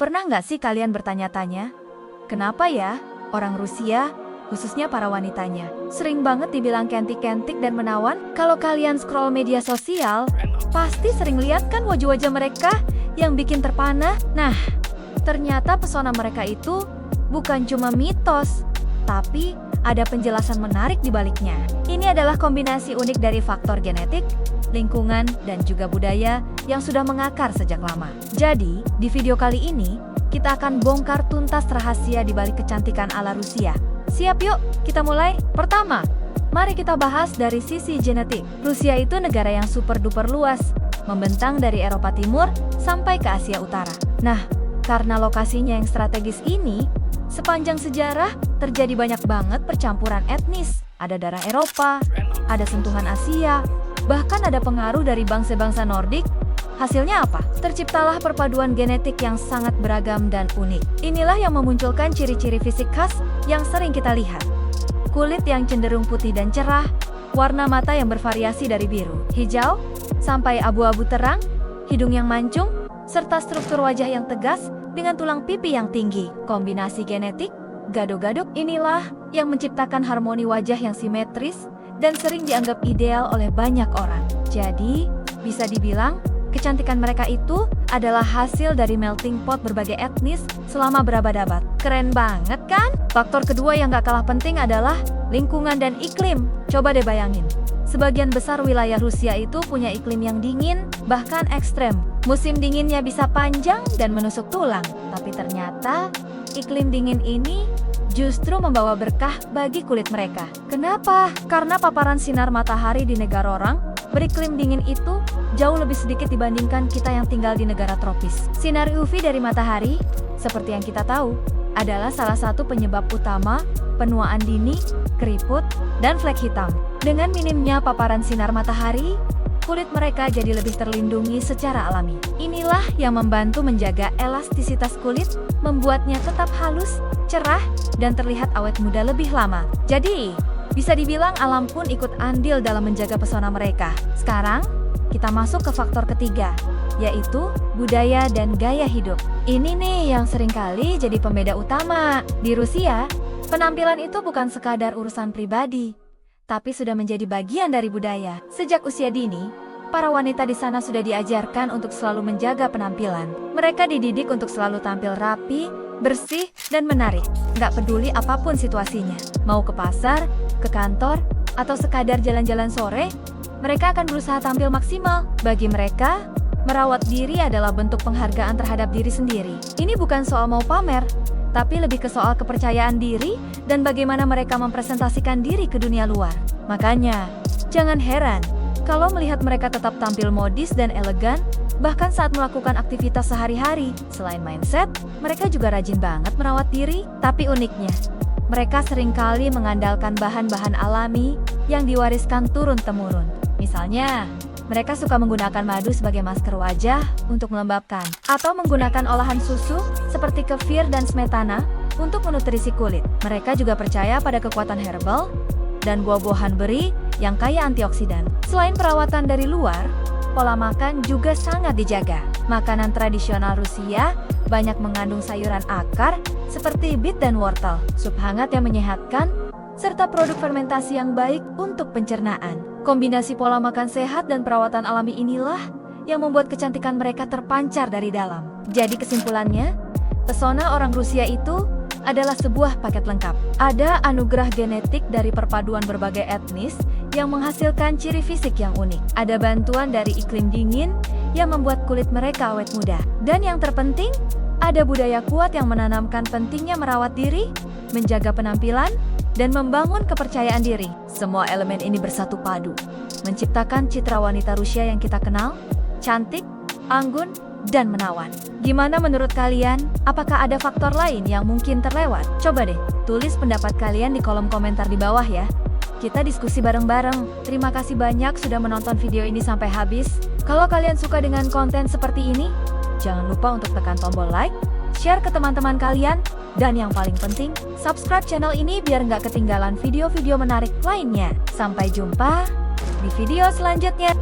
Pernah nggak sih kalian bertanya-tanya, kenapa ya orang Rusia, khususnya para wanitanya, sering banget dibilang cantik-cantik dan menawan? Kalau kalian scroll media sosial, pasti sering lihat kan wajah-wajah mereka yang bikin terpana? Nah, ternyata pesona mereka itu bukan cuma mitos, tapi ada penjelasan menarik di baliknya. Ini adalah kombinasi unik dari faktor genetik, lingkungan, dan juga budaya yang sudah mengakar sejak lama. Jadi, di video kali ini, kita akan bongkar tuntas rahasia di balik kecantikan ala Rusia. Siap yuk, kita mulai. Pertama, mari kita bahas dari sisi genetik. Rusia itu negara yang super duper luas, membentang dari Eropa Timur sampai ke Asia Utara. Nah, karena lokasinya yang strategis ini, sepanjang sejarah terjadi banyak banget percampuran etnis. Ada darah Eropa, ada sentuhan Asia, bahkan ada pengaruh dari bangsa-bangsa Nordik. Hasilnya apa? Terciptalah perpaduan genetik yang sangat beragam dan unik. Inilah yang memunculkan ciri-ciri fisik khas yang sering kita lihat. Kulit yang cenderung putih dan cerah, warna mata yang bervariasi dari biru, hijau, sampai abu-abu terang, hidung yang mancung, serta struktur wajah yang tegas dengan tulang pipi yang tinggi. Kombinasi genetik, gado-gado inilah yang menciptakan harmoni wajah yang simetris dan sering dianggap ideal oleh banyak orang. Jadi, bisa dibilang, kecantikan mereka itu adalah hasil dari melting pot berbagai etnis selama berabad-abad. Keren banget kan? Faktor kedua yang gak kalah penting adalah lingkungan dan iklim. Coba deh bayangin, sebagian besar wilayah Rusia itu punya iklim yang dingin, bahkan ekstrem. Musim dinginnya bisa panjang dan menusuk tulang. Tapi ternyata, iklim dingin ini justru membawa berkah bagi kulit mereka. Kenapa? Karena paparan sinar matahari di negara orang beriklim dingin itu jauh lebih sedikit dibandingkan kita yang tinggal di negara tropis. Sinar UV dari matahari, seperti yang kita tahu, adalah salah satu penyebab utama penuaan dini, keriput, dan flek hitam. Dengan minimnya paparan sinar matahari, kulit mereka jadi lebih terlindungi secara alami. Inilah yang membantu menjaga elastisitas kulit, membuatnya tetap halus, cerah, dan terlihat awet muda lebih lama. Jadi, bisa dibilang alam pun ikut andil dalam menjaga pesona mereka. Sekarang, kita masuk ke faktor ketiga, yaitu budaya dan gaya hidup. Ini nih yang seringkali jadi pembeda utama. Di Rusia, penampilan itu bukan sekadar urusan pribadi, tapi sudah menjadi bagian dari budaya. Sejak usia dini, para wanita di sana sudah diajarkan untuk selalu menjaga penampilan. Mereka dididik untuk selalu tampil rapi, bersih, dan menarik. Nggak peduli apapun situasinya. Mau ke pasar, ke kantor, atau sekadar jalan-jalan sore, mereka akan berusaha tampil maksimal. Bagi mereka, merawat diri adalah bentuk penghargaan terhadap diri sendiri. Ini bukan soal mau pamer, tapi lebih ke soal kepercayaan diri dan bagaimana mereka mempresentasikan diri ke dunia luar. Makanya, jangan heran kalau melihat mereka tetap tampil modis dan elegan, bahkan saat melakukan aktivitas sehari-hari. Selain mindset, mereka juga rajin banget merawat diri. Tapi uniknya, mereka seringkali mengandalkan bahan-bahan alami yang diwariskan turun-temurun. Misalnya, mereka suka menggunakan madu sebagai masker wajah untuk melembabkan, atau menggunakan olahan susu seperti kefir dan smetana untuk menutrisi kulit. Mereka juga percaya pada kekuatan herbal dan buah-buahan beri yang kaya antioksidan. Selain perawatan dari luar, pola makan juga sangat dijaga. Makanan tradisional Rusia banyak mengandung sayuran akar seperti bit dan wortel, sup hangat yang menyehatkan, serta produk fermentasi yang baik untuk pencernaan. Kombinasi pola makan sehat dan perawatan alami inilah yang membuat kecantikan mereka terpancar dari dalam. Jadi kesimpulannya, pesona orang Rusia itu adalah sebuah paket lengkap. Ada anugerah genetik dari perpaduan berbagai etnis yang menghasilkan ciri fisik yang unik. Ada bantuan dari iklim dingin yang membuat kulit mereka awet muda. Dan yang terpenting, ada budaya kuat yang menanamkan pentingnya merawat diri, menjaga penampilan, dan membangun kepercayaan diri. Semua elemen ini bersatu padu, menciptakan citra wanita Rusia yang kita kenal, cantik, anggun, dan menawan. Gimana menurut kalian? Apakah ada faktor lain yang mungkin terlewat? Coba deh, tulis pendapat kalian di kolom komentar di bawah ya. Kita diskusi bareng-bareng. Terima kasih banyak sudah menonton video ini sampai habis. Kalau kalian suka dengan konten seperti ini, jangan lupa untuk tekan tombol like, share ke teman-teman kalian, dan yang paling penting, subscribe channel ini biar nggak ketinggalan video-video menarik lainnya. Sampai jumpa di video selanjutnya.